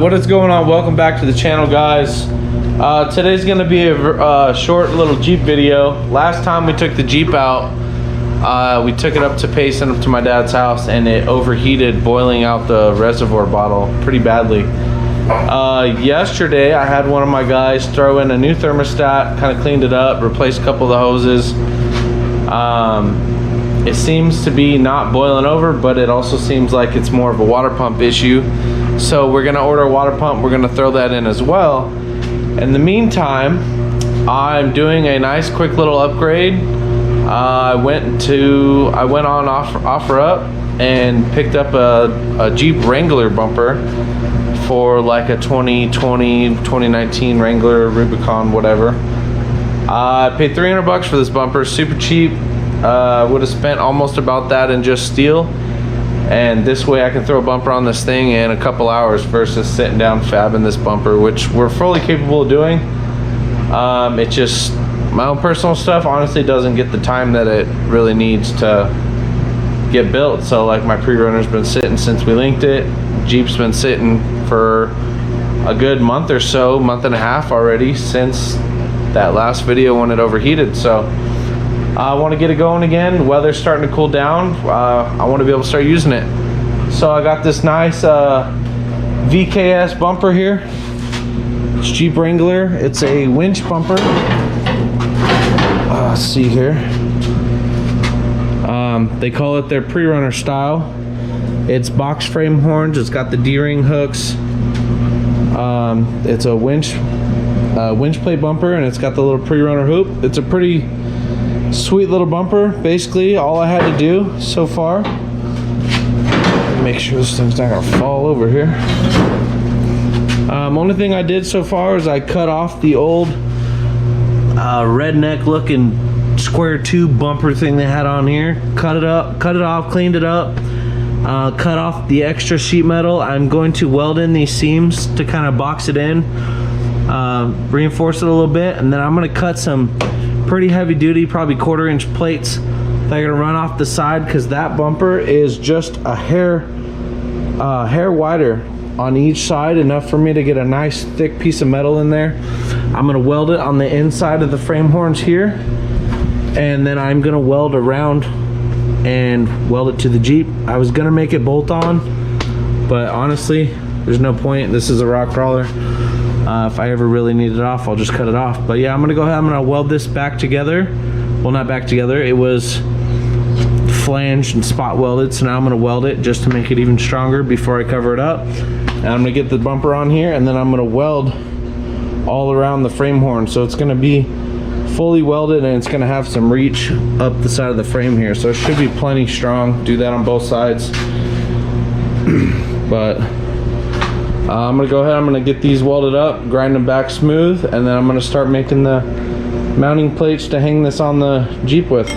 What is going on? Welcome back to the channel, guys. Today's gonna be a short little Jeep video. Last time we took the Jeep out, we took it up to Payson, up to my dad's house, and it overheated, boiling out the reservoir bottle pretty badly. Yesterday I had one of my guys throw in a new thermostat, kind of cleaned it up, replaced a couple of the hoses. It seems to be not boiling over, but it also seems like it's more of a water pump issue. So we're gonna order a water pump. We're gonna throw that in as well. In the meantime, I'm doing a nice quick little upgrade. I went on OfferUp and picked up a Jeep Wrangler bumper for like a 2019 Wrangler, Rubicon, whatever. I paid 300 bucks for this bumper, super cheap. Would have spent almost about that in just steel. And this way I can throw a bumper on this thing in a couple hours versus sitting down fabbing this bumper, which we're fully capable of doing. It just, my own personal stuff honestly doesn't get the time that it really needs to get built. So like my pre-runner's been sitting since we linked it. Jeep's been sitting for a good month or so, month and a half already since that last video when it overheated. So I want to get it going again. The weather's starting to cool down. I want to be able to start using it. So I got this nice VKS bumper here. It's Jeep Wrangler. It's a winch bumper. Let's see here. They call it their Prerunner style. It's box frame horns. It's got the D-ring hooks. It's a winch plate bumper, and it's got the little Prerunner hoop. It's a pretty sweet little bumper. Basically all I had to do so far, make sure this thing's not gonna fall over here. Only thing I did so far is I cut off the old redneck looking square tube bumper thing they had on here. Cut it off, cleaned it up, cut off the extra sheet metal. I'm going to weld in these seams to kind of box it in, reinforce it a little bit, and then I'm going to cut some pretty heavy duty, probably 1/4 inch plates that are gonna run off the side, because that bumper is just a hair wider on each side, enough for me to get a nice thick piece of metal in there. I'm gonna weld it on the inside of the frame horns here, and then I'm gonna weld around and weld it to the Jeep. I was gonna make it bolt on, but honestly there's no point. This is a rock crawler. If I ever really need it off, I'll just cut it off. But yeah, I'm gonna go ahead, I'm gonna weld this back together. Well, not back together, it was flanged and spot welded, so now I'm gonna weld it just to make it even stronger before I cover it up. And I'm gonna get the bumper on here, and then I'm gonna weld all around the frame horn. So it's gonna be fully welded, and it's gonna have some reach up the side of the frame here. So it should be plenty strong. Do that on both sides. But I'm gonna go ahead, I'm gonna get these welded up, grind them back smooth, and then I'm gonna start making the mounting plates to hang this on the Jeep with.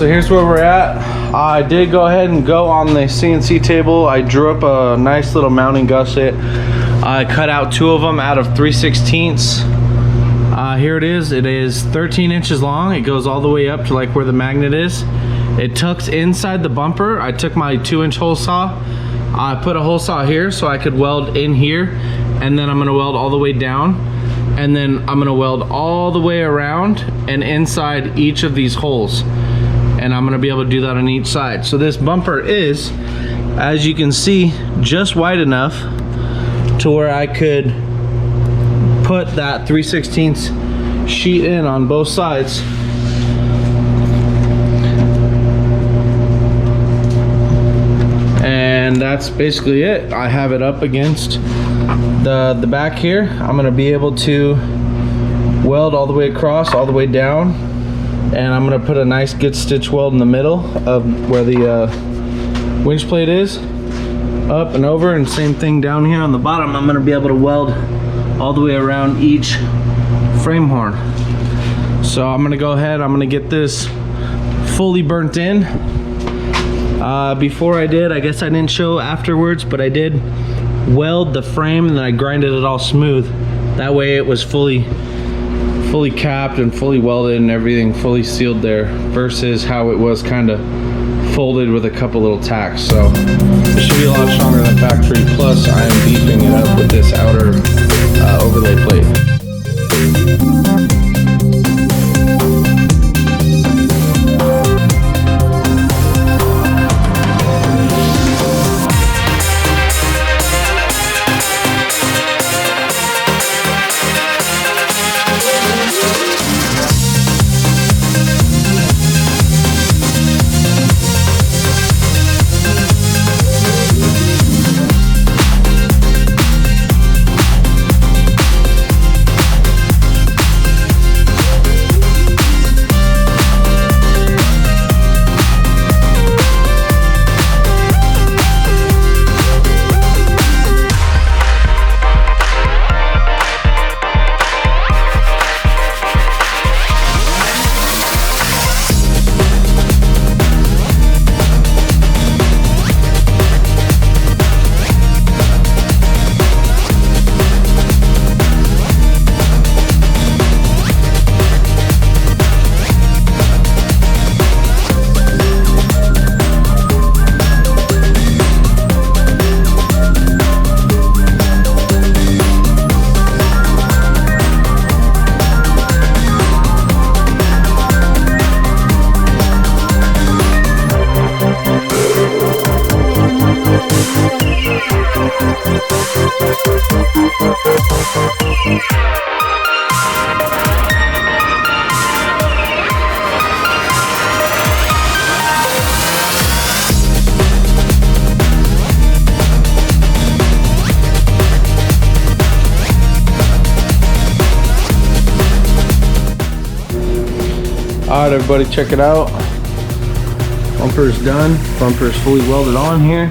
so here's where we're at. I did go ahead and go on the CNC table. I drew up a nice little mounting gusset. I cut out 2 of them out of 3/16. Here it is. It is 13 inches long. It goes all the way up to like where the magnet is. It tucks inside the bumper. I took my 2-inch hole saw. I put a hole saw here so I could weld in here, and then I'm gonna weld all the way down, and then I'm gonna weld all the way around and inside each of these holes. And I'm gonna be able to do that on each side. So this bumper is, as you can see, just wide enough to where I could put that 3/16 sheet in on both sides. And that's basically it. I have it up against the back here. I'm gonna be able to weld all the way across, all the way down, and I'm gonna put a nice good stitch weld in the middle of where the winch plate is, up and over, and same thing down here on the bottom. I'm gonna be able to weld all the way around each frame horn. So I'm gonna go ahead, I'm gonna get this fully burnt in. Before I did, I guess I didn't show afterwards, but I did weld the frame and then I grinded it all smooth. That way it was fully capped and fully welded and everything fully sealed there, versus how it was kind of folded with a couple little tacks. So it should be a lot stronger than factory. Plus I am beefing it up with this outer overlay plate. Alright everybody, check it out. Bumper's done. Bumper's fully welded on here.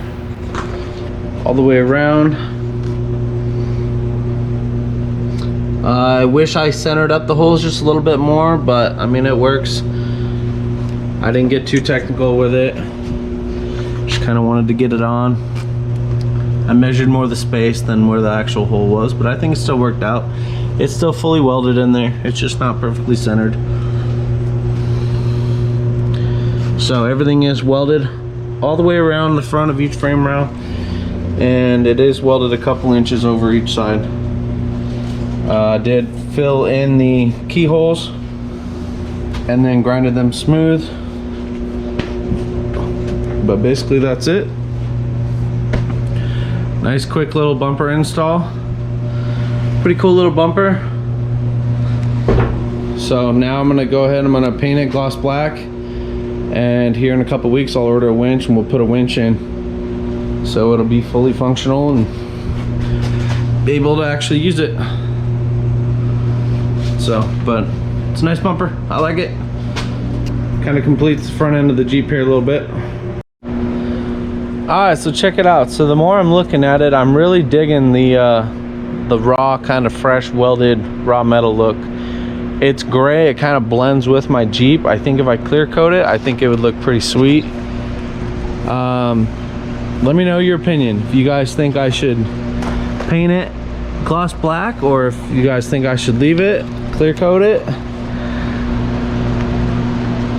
All the way around. I wish I centered up the holes just a little bit more, but I mean it works. I didn't get too technical with it. Just kind of wanted to get it on. I measured more of the space than where the actual hole was, but I think it still worked out. It's still fully welded in there. It's just not perfectly centered. So everything is welded all the way around the front of each frame rail, and it is welded a couple inches over each side. I did fill in the keyholes and then grinded them smooth, but basically that's it. Nice quick little bumper install. Pretty cool little bumper. So now I'm gonna go ahead, I'm gonna paint it gloss black, and here in a couple weeks I'll order a winch and we'll put a winch in, so it'll be fully functional and be able to actually use it. So, but it's a nice bumper. I like it. Kind of completes the front end of the Jeep here a little bit. Alright, so check it out. So the more I'm looking at it, I'm really digging the raw, kind of fresh welded raw metal look. It's gray, it kind of blends with my Jeep. I think if I clear coat it, I think it would look pretty sweet. Let me know your opinion. If you guys think I should paint it gloss black, or if you guys think I should leave it, clear coat it.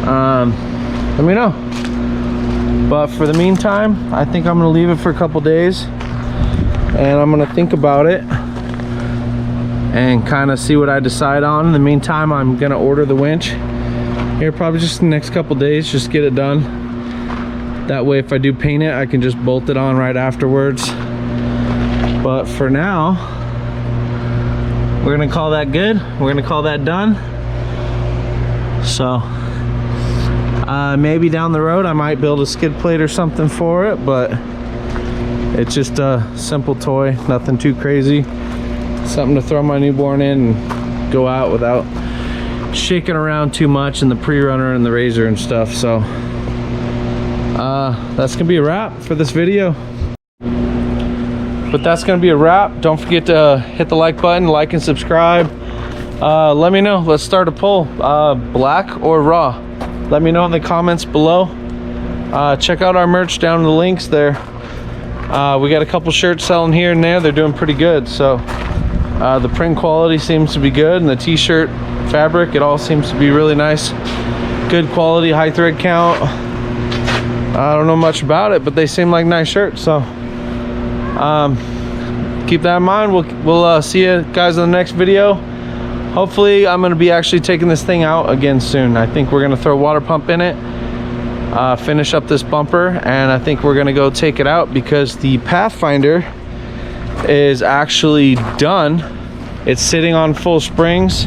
Let me know. But for the meantime, I think I'm gonna leave it for a couple days and I'm gonna think about it and kind of see what I decide on. In the meantime, I'm gonna order the winch here probably just the next couple days, just get it done. That way if I do paint it, I can just bolt it on right afterwards. But for now, we're gonna call that good. We're gonna call that done. So maybe down the road I might build a skid plate or something for it, but it's just a simple toy, nothing too crazy. Something to throw my newborn in and go out without shaking around too much in the Prerunner and the Razor and stuff. So that's gonna be a wrap for this video. But that's gonna be a wrap. Don't forget to hit the like button, like and subscribe. Let me know, let's start a poll, black or raw. Let me know in the comments below. Check out our merch down in the links there. We got a couple shirts selling here and there. They're doing pretty good. So the print quality seems to be good, and the t-shirt fabric, it all seems to be really nice, good quality, high thread count. I don't know much about it, but they seem like nice shirts. So keep that in mind. We'll see you guys in the next video. Hopefully I'm going to be actually taking this thing out again soon. I think we're going to throw a water pump in it, finish up this bumper, and I think we're going to go take it out because the Pathfinder is actually done. It's sitting on full springs.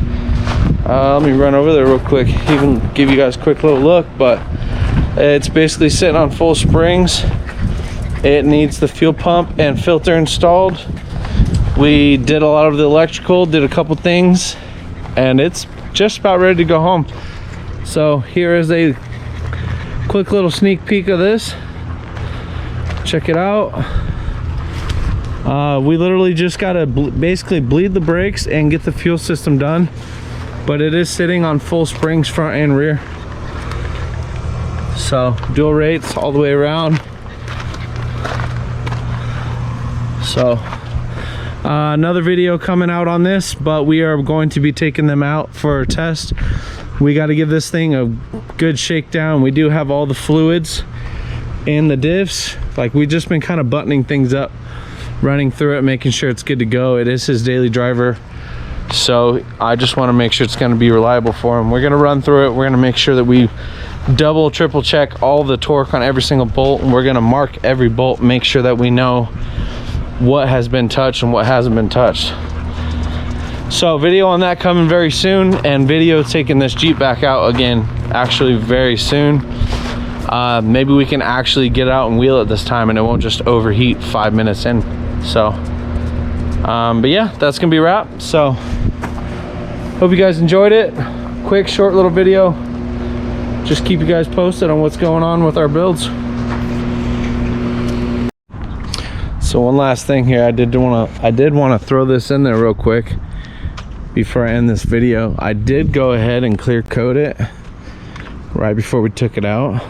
Let me run over there real quick, even give you guys a quick little look, but it's basically sitting on full springs. It needs the fuel pump and filter installed. We did a lot of the electrical, did a couple things, and it's just about ready to go home. So here is a quick little sneak peek of this. Check it out. We literally just gotta basically bleed the brakes and get the fuel system done, but it is sitting on full springs front and rear. So dual rates all the way around. So another video coming out on this, but we are going to be taking them out for a test. We got to give this thing a good shakedown. We do have all the fluids in the diffs. Like, we've just been kind of buttoning things up, running through it, making sure it's good to go. It is his daily driver, so I just want to make sure it's going to be reliable for him. We're going to run through it. We're going to make sure that we double, triple check all the torque on every single bolt, and we're going to mark every bolt, make sure that we know what has been touched and what hasn't been touched. So video on that coming very soon, and video taking this Jeep back out again actually very soon. Maybe we can actually get out and wheel it this time and it won't just overheat 5 minutes in. So but yeah, that's gonna be a wrap. So hope you guys enjoyed it. Quick short little video, just keep you guys posted on what's going on with our builds. So one last thing here, I did want to throw this in there real quick before I end this video. I did go ahead and clear coat it right before we took it out.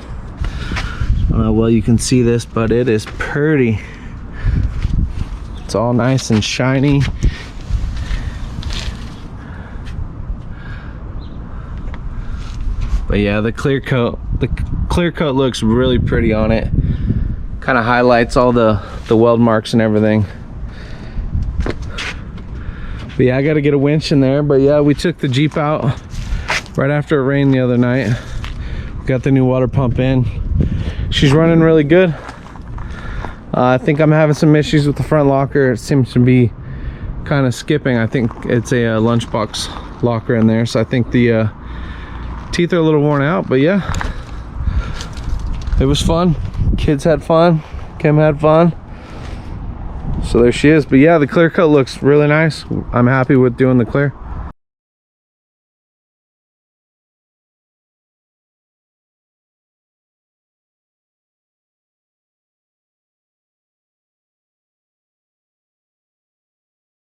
Well, you can see this, but it is pretty. It's all nice and shiny. But yeah, the clear coat looks really pretty on it. Kind of highlights all the weld marks and everything. But yeah, I got to get a winch in there. But yeah, we took the Jeep out right after it rained the other night. Got the new water pump in. She's running really good. I think I'm having some issues with the front locker. It seems to be kind of skipping. I think it's a lunchbox locker in there, so I think the teeth are a little worn out. But yeah, it was fun. Kids had fun, Kim had fun, so there she is. But yeah, the clear coat looks really nice. I'm happy with doing the clear.